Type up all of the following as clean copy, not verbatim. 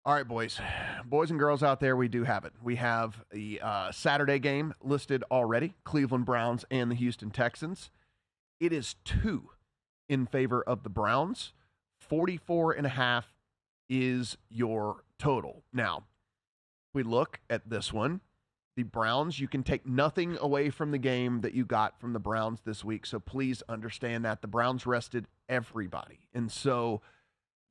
All right, boys and girls out there, we do have it. We have the Saturday game listed already, Cleveland Browns and the Houston Texans. It is 2 in favor of the Browns. 44.5 is your total. Now, we look at this one. The Browns, you can take nothing away from the game that you got from the Browns this week, so please understand that. The Browns rested everybody, and so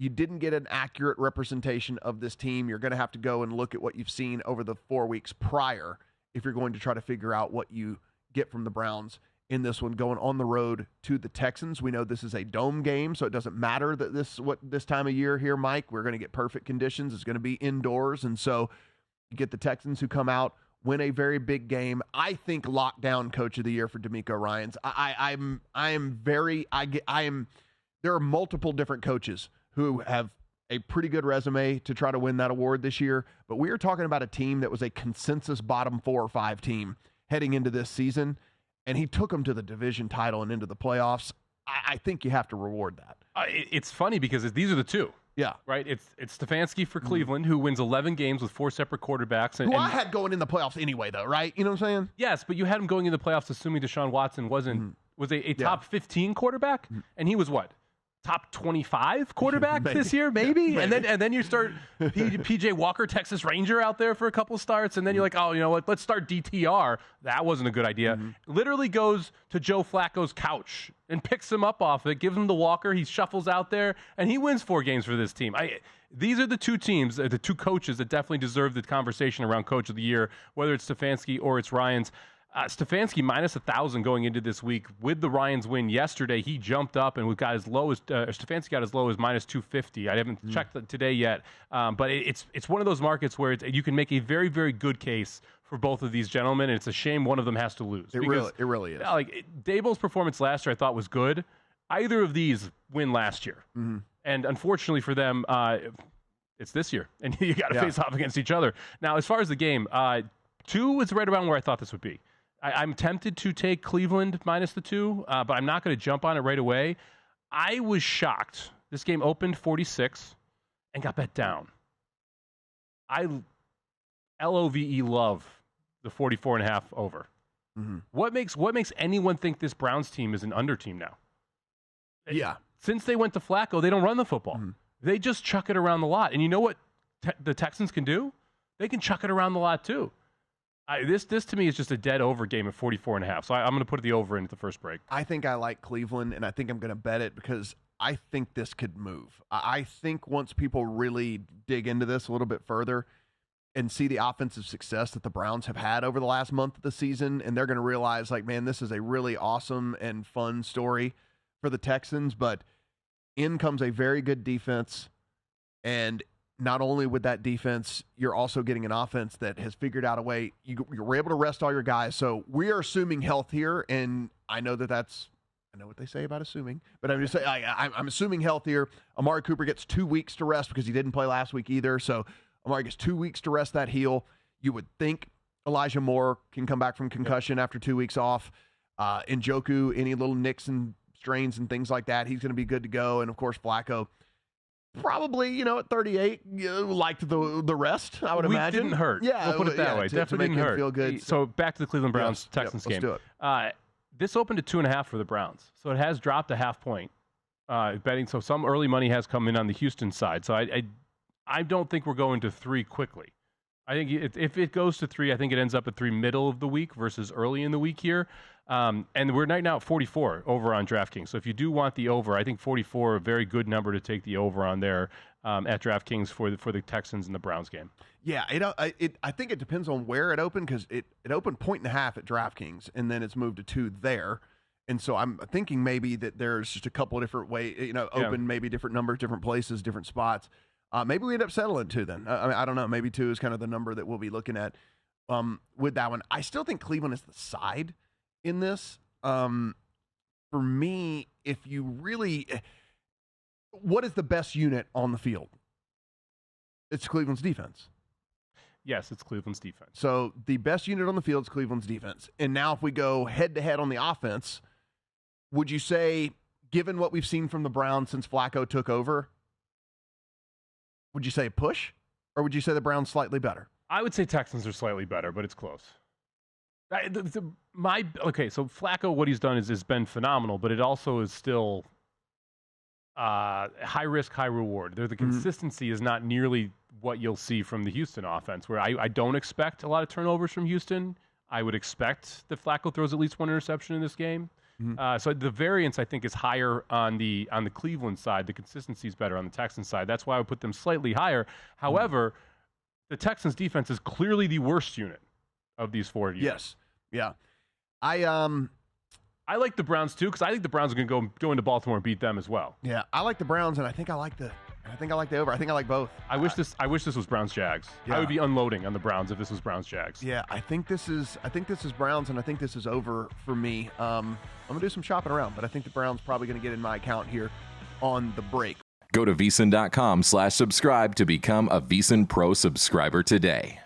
you didn't get an accurate representation of this team. You're going to have to go and look at what you've seen over the 4 weeks prior if you're going to try to figure out what you get from the Browns in this one, going on the road to the Texans. We know this is a dome game, so it doesn't matter that this time of year here, Mike, we're going to get perfect conditions. It's going to be indoors, and so you get the Texans who come out, win a very big game. I think lockdown coach of the year for DeMeco Ryans. There are multiple different coaches who have a pretty good resume to try to win that award this year. But we are talking about a team that was a consensus bottom 4 or 5 team heading into this season, and he took them to the division title and into the playoffs. I think you have to reward that. It's funny because these are the two. Yeah. Right? It's Stefanski for Cleveland, who wins 11 games with 4 separate quarterbacks. Who I had going in the playoffs anyway, though, right? You know what I'm saying? Yes, but you had him going in the playoffs assuming Deshaun Watson was a top 15 quarterback, and he was what? Top 25 quarterback this year, maybe? Yeah, maybe. And then you start PJ Walker, Texas Ranger out there for a couple starts, and then you're like, oh, you know what? Let's start DTR. That wasn't a good idea. Literally goes to Joe Flacco's couch and picks him up off it, gives him the walker. He shuffles out there, and he wins 4 games for this team. These are the two teams, the two coaches that definitely deserve the conversation around Coach of the Year, whether it's Stefanski or it's Ryans. Stefanski minus 1,000 going into this week. With the Ryans win yesterday, he jumped up and got as low as Stefanski got as low as minus 250. I haven't checked it today yet, but it's one of those markets where you can make a very, very good case for both of these gentlemen, and it's a shame one of them has to lose. It really is. Like Daboll's performance last year, I thought was good. Either of these win last year, and unfortunately for them, it's this year, and you got to face off against each other. Now, as far as the game, 2 is right around where I thought this would be. I'm tempted to take Cleveland minus the 2, but I'm not going to jump on it right away. I was shocked. This game opened 46 and got bet down. I love the 44.5 over. What makes anyone think this Browns team is an under team now? Yeah. Since they went to Flacco, they don't run the football. They just chuck it around the lot. And you know what the Texans can do? They can chuck it around the lot too. This to me is just a dead over game at 44.5. So I'm going to put the over in at the first break. I think I like Cleveland, and I think I'm going to bet it because I think this could move. I think once people really dig into this a little bit further and see the offensive success that the Browns have had over the last month of the season, and they're going to realize, like, man, this is a really awesome and fun story for the Texans. But in comes a very good defense, and not only with that defense, you're also getting an offense that has figured out a way. You were able to rest all your guys. So we are assuming health here, and I know I know what they say about assuming, but I'm just saying I'm assuming health here. Amari Cooper gets 2 weeks to rest because he didn't play last week either. So Amari gets 2 weeks to rest that heel. You would think Elijah Moore can come back from concussion after 2 weeks off. Njoku, any little nicks and strains and things like that, he's going to be good to go. And of course, Flacco, probably, at 38, liked the rest, I would imagine. Didn't hurt. Yeah. We'll put it that way. Definitely didn't hurt. Feel good. So back to the Cleveland Browns Texans game. Let's do it. This opened at 2.5 for the Browns. So it has dropped a half point betting. So some early money has come in on the Houston side. So I don't think we're going to 3 quickly. I think if it goes to 3, I think it ends up at 3 middle of the week versus early in the week here. And we're right now at 44 over on DraftKings. So if you do want the over, I think 44 a very good number to take the over on there at DraftKings for the Texans and the Browns game. Yeah, I think it depends on where it opened because it opened 1.5 at DraftKings and then it's moved to 2 there. And so I'm thinking maybe that there's just a couple of different ways, open maybe different numbers, different places, different spots. Maybe we end up settling 2 then. I don't know. Maybe 2 is kind of the number that we'll be looking at with that one. I still think Cleveland is the side in this. For me, if you really, what is the best unit on the field? It's Cleveland's defense. Yes, it's Cleveland's defense. So the best unit on the field is Cleveland's defense. And now if we go head-to-head on the offense, would you say, given what we've seen from the Browns since Flacco took over, would you say push? Or would you say the Browns slightly better? I would say Texans are slightly better, but it's close. So Flacco, what he's done has been phenomenal, but it also is still high risk, high reward. The consistency is not nearly what you'll see from the Houston offense, where I don't expect a lot of turnovers from Houston. I would expect that Flacco throws at least one interception in this game. So the variance, I think, is higher on the Cleveland side. The consistency is better on the Texans side. That's why I would put them slightly higher. However, the Texans defense is clearly the worst unit of these four units. Yes. Yeah. I like the Browns too, because I think the Browns are going to go into Baltimore and beat them as well. Yeah, I like the Browns, and I think I like the over. I think I like both. I wish this was Browns Jags. Yeah. I would be unloading on the Browns if this was Browns Jags. Yeah, I think this is Browns, and I think this is over for me. I'm gonna do some shopping around, but I think the Browns probably gonna get in my account here on the break. Go to VSiN.com/subscribe to become a VSiN Pro subscriber today.